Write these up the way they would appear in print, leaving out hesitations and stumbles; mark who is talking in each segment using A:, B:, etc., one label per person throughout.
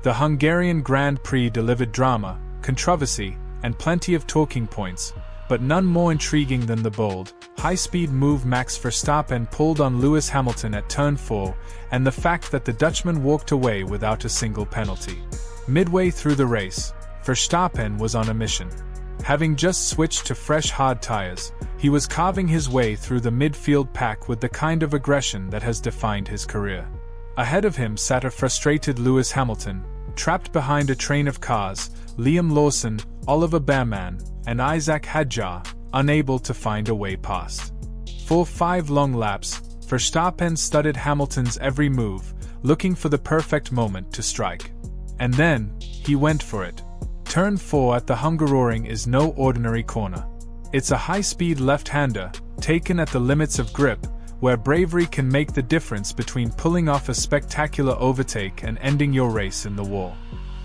A: The Hungarian Grand Prix delivered drama, controversy, and plenty of talking points, but none more intriguing than the bold, high-speed move Max Verstappen pulled on Lewis Hamilton at Turn 4, and the fact that the Dutchman walked away without a single penalty. Midway through the race, Verstappen was on a mission. Having just switched to fresh hard tyres, he was carving his way through the midfield pack with the kind of aggression that has defined his career. Ahead of him sat a frustrated Lewis Hamilton, trapped behind a train of cars, Lawson, Bearman, and Isack Hadjar, unable to find a way past. For 5 long laps, Verstappen studied Hamilton's every move, looking for the perfect moment to strike. And then, he went for it. Turn 4 at the Hungaroring is no ordinary corner. It's a high-speed left-hander, taken at the limits of grip, where bravery can make the difference between pulling off a spectacular overtake and ending your race in the wall.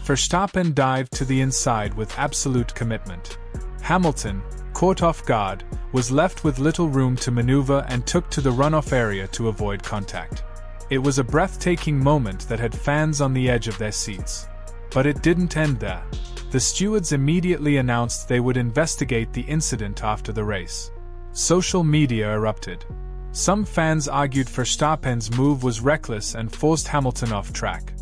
A: Verstappen dived to the inside with absolute commitment. Hamilton, caught off guard, was left with little room to maneuver and took to the runoff area to avoid contact. It was a breathtaking moment that had fans on the edge of their seats. But it didn't end there. The stewards immediately announced they would investigate the incident after the race. Social media erupted. Some fans argued Verstappen's move was reckless and forced Hamilton off track.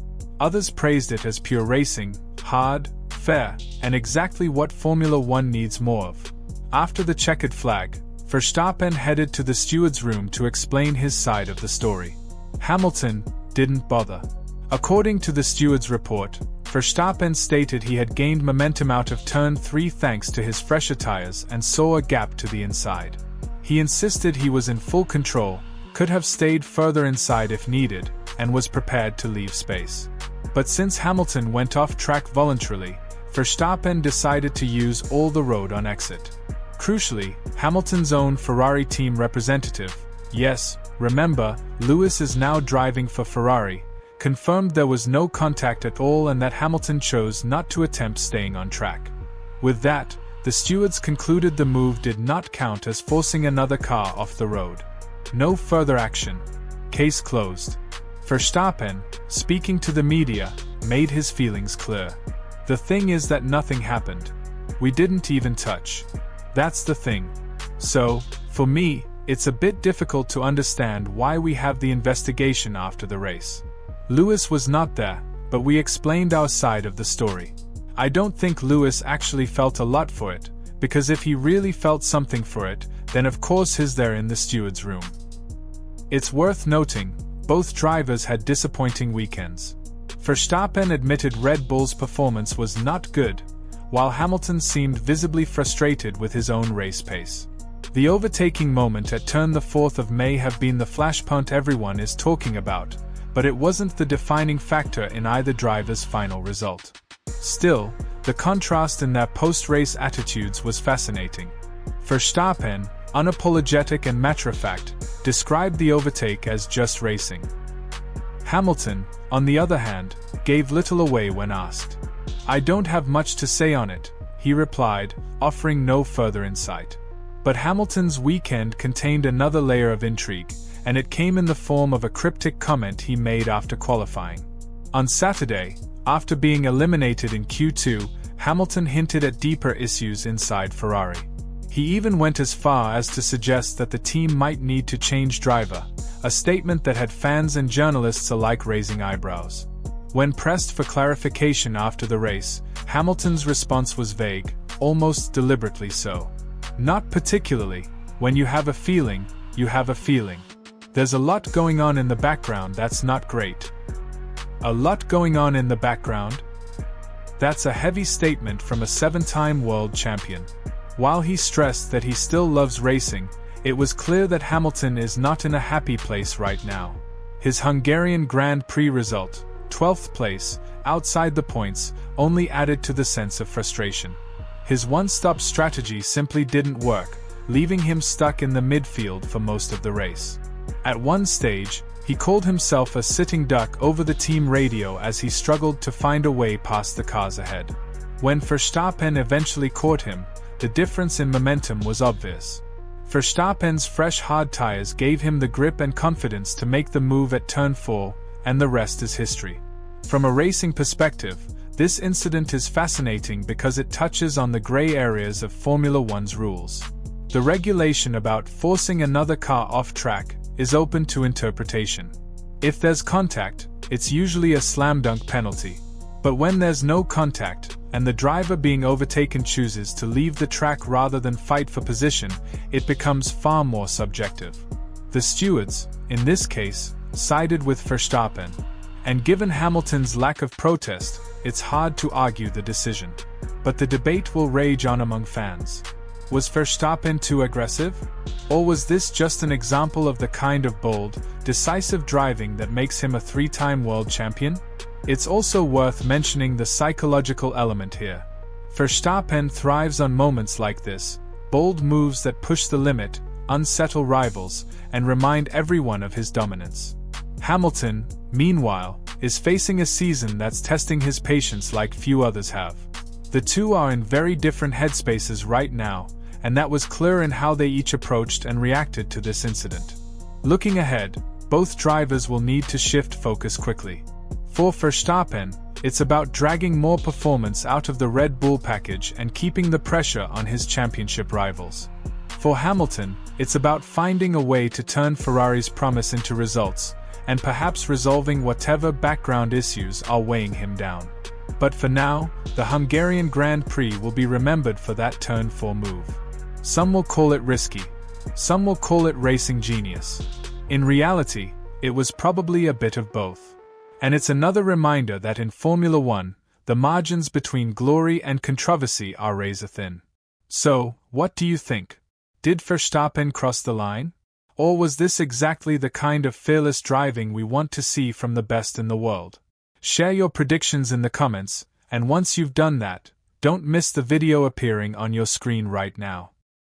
A: Others praised it as pure racing, hard, fair, and exactly what Formula One needs more of. After the checkered flag, Verstappen headed to the steward's room to explain his side of the story. Hamilton didn't bother. According to the steward's report, Verstappen stated he had gained momentum out of Turn 3 thanks to his fresher tires and saw a gap to the inside. He insisted he was in full control, could have stayed further inside if needed, and was prepared to leave space. But since Hamilton went off track voluntarily, Verstappen decided to use all the road on exit. Crucially, Hamilton's own Ferrari team representative, yes, remember, Lewis is now driving for Ferrari, confirmed there was no contact at all and that Hamilton chose not to attempt staying on track. With that, the stewards concluded the move did not count as forcing another car off the road. No further action. Case closed. Verstappen, speaking to the media, made his feelings clear. The thing is that nothing happened. We didn't even touch. That's the thing. So, for me, it's a bit difficult to understand why we have the investigation after the race. Lewis was not there, but we explained our side of the story. I don't think Lewis actually felt a lot for it, because if he really felt something for it, then of course he's there in the steward's room. It's worth noting, both drivers had disappointing weekends. Verstappen admitted Red Bull's performance was not good, while Hamilton seemed visibly frustrated with his own race pace. The overtaking moment at Turn the 4th of May have been the flashpoint everyone is talking about, but it wasn't the defining factor in either driver's final result. Still, the contrast in their post-race attitudes was fascinating. Verstappen, unapologetic and matter-of-fact, described the overtake as just racing. Hamilton, on the other hand, gave little away when asked. "I don't have much to say on it," he replied, offering no further insight. But Hamilton's weekend contained another layer of intrigue, and it came in the form of a cryptic comment he made after qualifying. On Saturday, after being eliminated in Q2, Hamilton hinted at deeper issues inside Ferrari. He even went as far as to suggest that the team might need to change driver, a statement that had fans and journalists alike raising eyebrows. When pressed for clarification after the race, Hamilton's response was vague, almost deliberately so. "Not particularly. When you have a feeling, you have a feeling. There's a lot going on in the background that's not great." A lot going on in the background? That's a heavy statement from a 7-time world champion. While he stressed that he still loves racing, it was clear that Hamilton is not in a happy place right now. His Hungarian Grand Prix result, 12th place, outside the points, only added to the sense of frustration. His one-stop strategy simply didn't work, leaving him stuck in the midfield for most of the race. At one stage, he called himself a sitting duck over the team radio as he struggled to find a way past the cars ahead. When Verstappen eventually caught him, the difference in momentum was obvious. Verstappen's fresh hard tires gave him the grip and confidence to make the move at Turn 4, and the rest is history. From a racing perspective, this incident is fascinating because it touches on the grey areas of Formula One's rules. The regulation about forcing another car off track is open to interpretation. If there's contact, it's usually a slam dunk penalty. But when there's no contact, and the driver being overtaken chooses to leave the track rather than fight for position, it becomes far more subjective. The stewards, in this case, sided with Verstappen. And given Hamilton's lack of protest, it's hard to argue the decision. But the debate will rage on among fans. Was Verstappen too aggressive? Or was this just an example of the kind of bold, decisive driving that makes him a three-time world champion? It's also worth mentioning the psychological element here. Verstappen thrives on moments like this, bold moves that push the limit, unsettle rivals, and remind everyone of his dominance. Hamilton, meanwhile, is facing a season that's testing his patience like few others have. The two are in very different headspaces right now, and that was clear in how they each approached and reacted to this incident. Looking ahead, both drivers will need to shift focus quickly. For Verstappen, it's about dragging more performance out of the Red Bull package and keeping the pressure on his championship rivals. For Hamilton, it's about finding a way to turn Ferrari's promise into results, and perhaps resolving whatever background issues are weighing him down. But for now, the Hungarian Grand Prix will be remembered for that turn 4 move. Some will call it risky, some will call it racing genius. In reality, it was probably a bit of both. And it's another reminder that in Formula One, the margins between glory and controversy are razor thin. So, what do you think? Did Verstappen cross the line? Or was this exactly the kind of fearless driving we want to see from the best in the world? Share your predictions in the comments, and once you've done that, don't miss the video appearing on your screen right now.